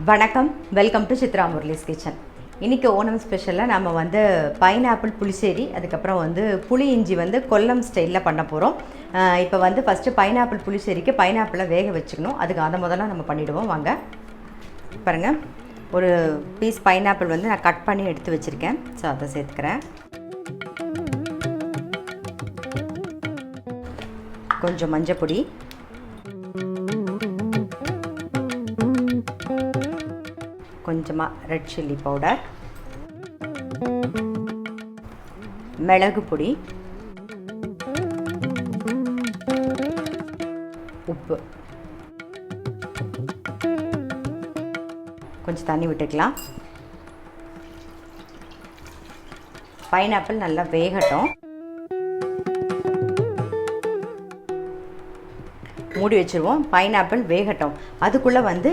வணக்கம், welcome to Chitra Murali's kitchen. இன்றைக்கி ஓணம் ஸ்பெஷலில் நம்ம வந்து பைனாப்பிள் புளிச்சேரி, அதுக்கப்புறம் வந்து புளி இஞ்சி வந்து கொல்லம் ஸ்டைலில் பண்ண போகிறோம். இப்போ வந்து ஃபஸ்ட்டு பைனாப்பிள் புளிச்சேரிக்கு பைனாப்பிளை வேக வச்சுக்கணும். அதுக்கு அதை முதல்ல நம்ம பண்ணிவிடுவோம். வாங்க பாருங்கள், ஒரு பீஸ் பைனாப்பிள் வந்து நான் கட் பண்ணி எடுத்து வச்சுருக்கேன். ஸோ அதை சேர்த்துக்கிறேன். கொஞ்சம் மஞ்சள் பொடி, கொஞ்சமாக ரெட் சில்லி பவுடர், மிளகு பொடி, உப்பு, கொஞ்சம் தண்ணி விட்டுக்கலாம். பைனாப்பிள் நல்லா வேகட்டும். மூடி வச்சுருவோம். பைனாப்பிள் வேகட்டும். அதுக்குள்ளே வந்து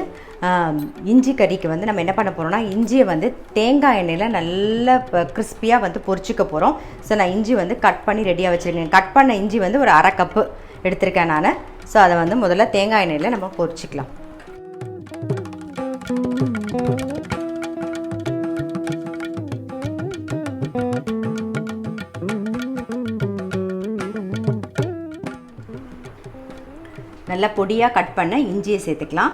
இஞ்சி கறிக்கு வந்து நம்ம என்ன பண்ண போகிறோம்னா, இஞ்சியை வந்து தேங்காய் எண்ணெயில் நல்லா கிறிஸ்பியாக வந்து பொரிச்சிக்க போகிறோம். ஸோ நான் இஞ்சி வந்து கட் பண்ணி ரெடியாக வச்சுருக்கேன். கட் பண்ண இஞ்சி வந்து ஒரு அரை கப்பு எடுத்திருக்கேன் நான். ஸோ அதை வந்து முதல்ல தேங்காய் எண்ணெயில் நம்ம பொரிச்சிக்கலாம். நல்லா பொடியாக கட் பண்ண இஞ்சியை சேர்த்துக்கலாம்.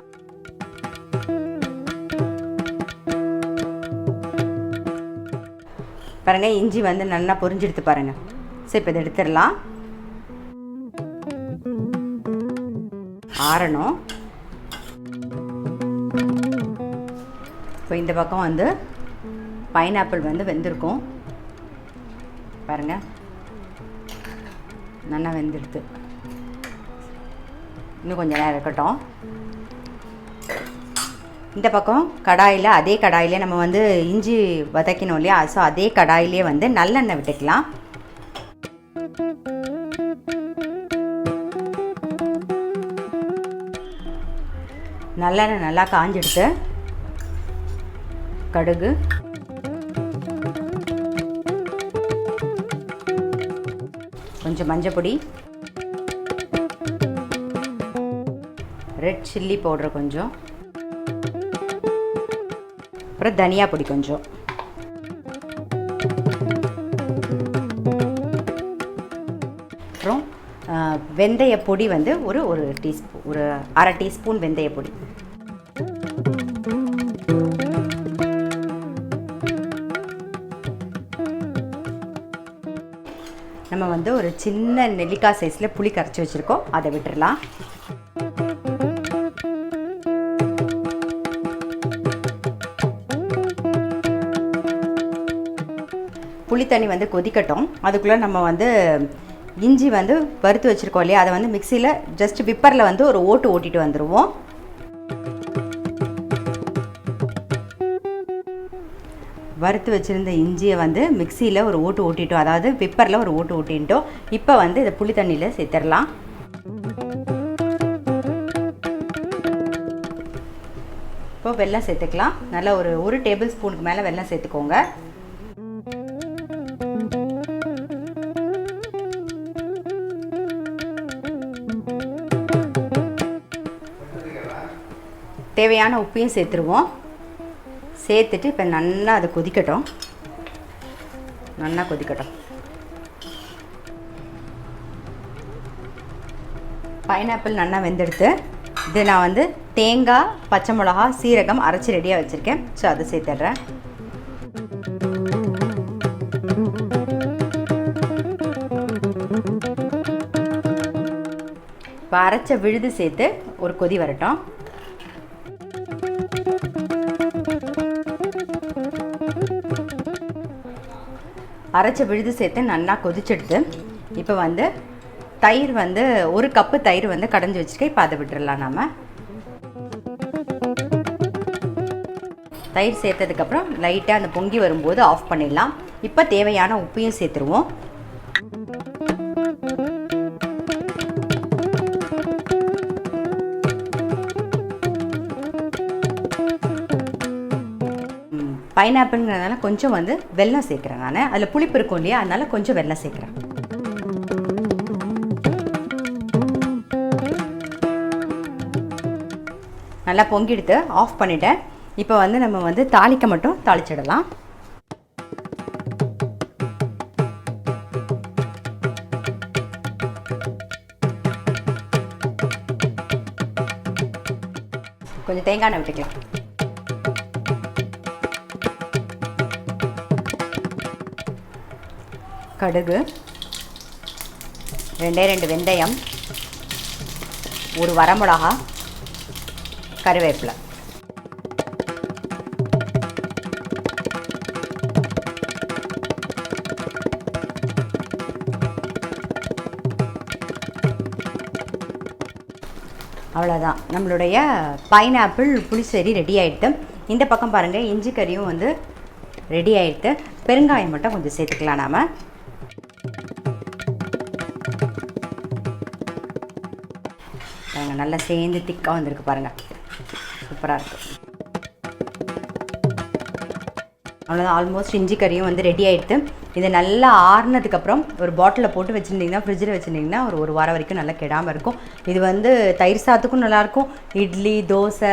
பாருங்கள், இஞ்சி வந்து நல்லா பொரிஞ்செடுத்து பாருங்கள். சரி, இப்போ இதை எடுத்துடலாம். ஆறணும். இப்போ இந்த பக்கம் வந்து பைனாப்பிள் வந்து வெந்திருக்கும். பாருங்கள், நல்லா வெந்துடுது. இன்னும் கொஞ்சம் நேரம் இருக்கட்டும். இந்த பக்கம் கடாயில், அதே கடாயிலே நம்ம வந்து இஞ்சி வதக்கணும் இல்லையா? ஸோ அதே கடாயிலே வந்து நல்லெண்ணெய் விட்டுக்கலாம். நல்லெண்ணெய் நல்லா காஞ்செடுத்து கடுகு, கொஞ்சம் மஞ்சள் பொடி, ரெட் சில்லி பவுடர் கொஞ்சம், அப்புறம் தனியா பொடி கொஞ்சம், அப்புறம் வெந்தய பொடி வந்து ஒரு டீஸ்பூன், ஒரு அரை டீஸ்பூன் வெந்தய பொடி. நம்ம வந்து ஒரு சின்ன நெல்லிக்காய் சைஸில் புளி கரைச்சி வச்சுருக்கோம். அதை விட்டுடலாம். புளி தண்ணி வந்து கொதிக்கட்டும். அதுக்குள்ளே நம்ம வந்து இஞ்சி வந்து வறுத்து வச்சுருக்கோம் இல்லையா? அதை வந்து மிக்சியில் ஜஸ்ட் விப்பரில் வந்து ஒரு ஓட்டு ஓட்டிட்டு வந்துடுவோம். வறுத்து வச்சுருந்த இஞ்சியை வந்து மிக்சியில் ஒரு ஓட்டு ஓட்டிட்டோம், அதாவது விப்பரில் ஒரு ஓட்டு ஓட்டிட்டோம். இப்போ வந்து இதை புளி தண்ணியில் சேர்த்துடலாம். இப்போ வெல்லம் சேர்த்துக்கலாம். நல்லா ஒரு டேபிள் ஸ்பூனுக்கு மேலே வெல்லம் சேர்த்துக்கோங்க. தேவையான உப்பையும் சேர்த்துருவோம். சேர்த்துட்டு இப்போ நல்லா அது கொதிக்கட்டும். நல்லா கொதிக்கட்டும். பைனாப்பிள் நல்லா வெந்தெடுத்து இது நான் வந்து தேங்காய், பச்சை மிளகா, சீரகம் அரைச்சி ரெடியாக வச்சுருக்கேன். ஸோ அதை சேர்த்துட்றேன். இப்போ அரைச்ச விழுது சேர்த்து ஒரு கொதி வரட்டும். அரைச்ச விழுது சேர்த்து நல்லா கொதிச்செடுத்து இப்போ வந்து தயிர் வந்து ஒரு கப்பு தயிர் வந்து கடைஞ்சி வச்சுருக்கேன். இப்போ அதை விட்டுடலாம். நம்ம தயிர் சேர்த்ததுக்கப்புறம் லைட்டாக அந்த பொங்கி வரும்போது ஆஃப் பண்ணிடலாம். இப்போ தேவையான உப்பையும் சேர்த்துருவோம். பைனாப்பிள்ங்கிறதுனால கொஞ்சம் வந்து வெல்லம் சேர்க்குறேன் நான். அதில் புளிப்பு இருக்கும் இல்லையா, அதனால் கொஞ்சம் வெல்லம் சேர்க்குறேன். நல்லா பொங்கிடுத்து ஆஃப் பண்ணிட்டேன். இப்போ வந்து நம்ம வந்து தாளிக்க மட்டும் தாளிச்சிடலாம். கொஞ்சம் தேங்காய் எண்ணெய் விட்டுக்கலாம். கடுகு, 2 வெந்தயம், ஒரு வரமிளகா, கருவேப்பிலை. அவ்வளோதான், நம்மளுடைய பைனாப்பிள் புளிசேரி ரெடி ஆகிடுது. இந்த பக்கம் பாருங்கள், இஞ்சி கறியும் வந்து ரெடி ஆகிடுது. பெருங்காயம் மட்டும் கொஞ்சம் சேர்த்துக்கலாம். நாம் பாருங்கள், நல்லா சேர்ந்து திக்காக வந்திருக்கு பாருங்கள், சூப்பராக இருக்குது. அவ்வளோதான், ஆல்மோஸ்ட் இஞ்சி கறியும் வந்து ரெடி ஆகிடுது. இதை நல்லா ஆறுனதுக்கப்புறம் ஒரு பாட்டிலில் போட்டு வச்சுருந்தீங்கன்னா, ஃப்ரிட்ஜில் வச்சுருந்தீங்கன்னா ஒரு வாரம் வரைக்கும் நல்லா கெடாமல் இருக்கும். இது வந்து தயிர் சாத்துக்கும் நல்லாயிருக்கும், இட்லி, தோசை,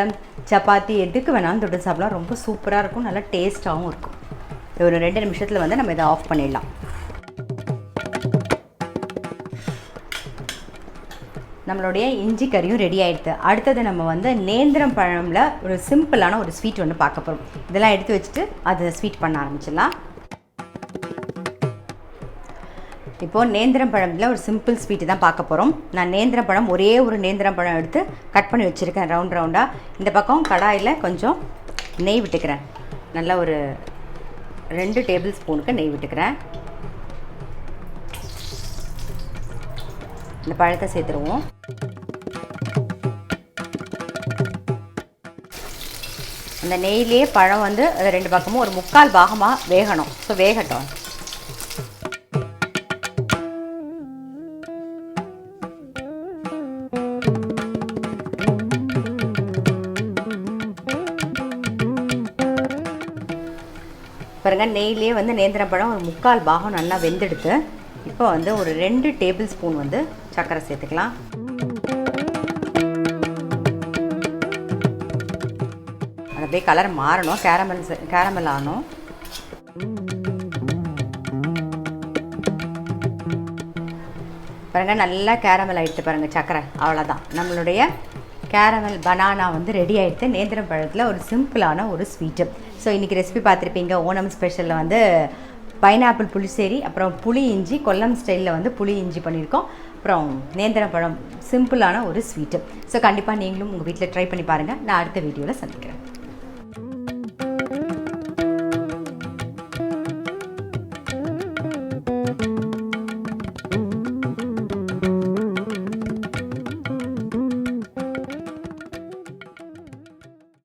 சப்பாத்தி எதுக்கு வேணாலும் தொட்டு சாப்பிடலாம். ரொம்ப சூப்பராக இருக்கும், நல்லா டேஸ்ட்டாகவும் இருக்கும். ஒரு 2 நிமிஷத்தில் வந்து நம்ம இதை ஆஃப் பண்ணிடலாம். நம்மளுடைய இஞ்சி கறியும் ரெடி ஆகிடுது. அடுத்தது நம்ம வந்து நேந்திரம் பழமில் ஒரு சிம்பிளான ஒரு ஸ்வீட் ஒன்று பார்க்க போகிறோம். இதெல்லாம் எடுத்து வச்சுட்டு அதை ஸ்வீட் பண்ண ஆரம்பிச்சிடலாம். இப்போது நேந்திரம் பழமில் ஒரு சிம்பிள் ஸ்வீட்டு தான் பார்க்க போகிறோம். நான் நேந்திரம் பழம் ஒரே ஒரு நேந்திரம் பழம் எடுத்து கட் பண்ணி வச்சுருக்கேன் ரவுண்டாக. இந்த பக்கம் கடாயில் கொஞ்சம் நெய் விட்டுக்கிறேன். நல்லா ஒரு 2 டேபிள் ஸ்பூனுக்கு நெய் விட்டுக்கிறேன். இந்த பழத்தை சேர்த்துருவோம். அந்த நெய்லேயே பழம் வந்து 2 பக்கமும் ஒரு 3/4 பாகமாக வேகணும். ஸோ வேகட்டும். பாருங்கள், நெய்லேயே வந்து நேந்திரம் பழம் ஒரு 3/4 பாகம் நல்லா வெந்தெடுத்து இப்போ வந்து ஒரு 2 டேபிள் ஸ்பூன் வந்து சர்க்கரை சேர்த்துக்கலாம். அது அப்படியே கலர் மாறணும், கேரமல் ஆகணும். பாருங்கள், நல்லா கேரமல் ஆகிடுச்சு பாருங்கள் சர்க்கரை. அவ்வளோதான், நம்மளுடைய கேரமல் பனானா வந்து ரெடி ஆகிடுது. நேந்திரம் பழத்தில் ஒரு சிம்பிளான ஒரு ஸ்வீட்டு. ஸோ இன்றைக்கி ரெசிபி பார்த்துருப்பீங்க. ஓணம் ஸ்பெஷலில் வந்து பைனாப்பிள் புளிசேரி, அப்புறம் புளி இஞ்சி, கொல்லம் ஸ்டைலில் வந்து புளி இஞ்சி பண்ணியிருக்கோம். அப்புறம் நேந்திரம் பழம், சிம்பிளான ஒரு ஸ்வீட்டு. ஸோ கண்டிப்பாக நீங்களும் உங்கள் வீட்டில் ட்ரை பண்ணி பாருங்கள். நான் அடுத்த வீடியோவில் சந்திக்கிறேன்.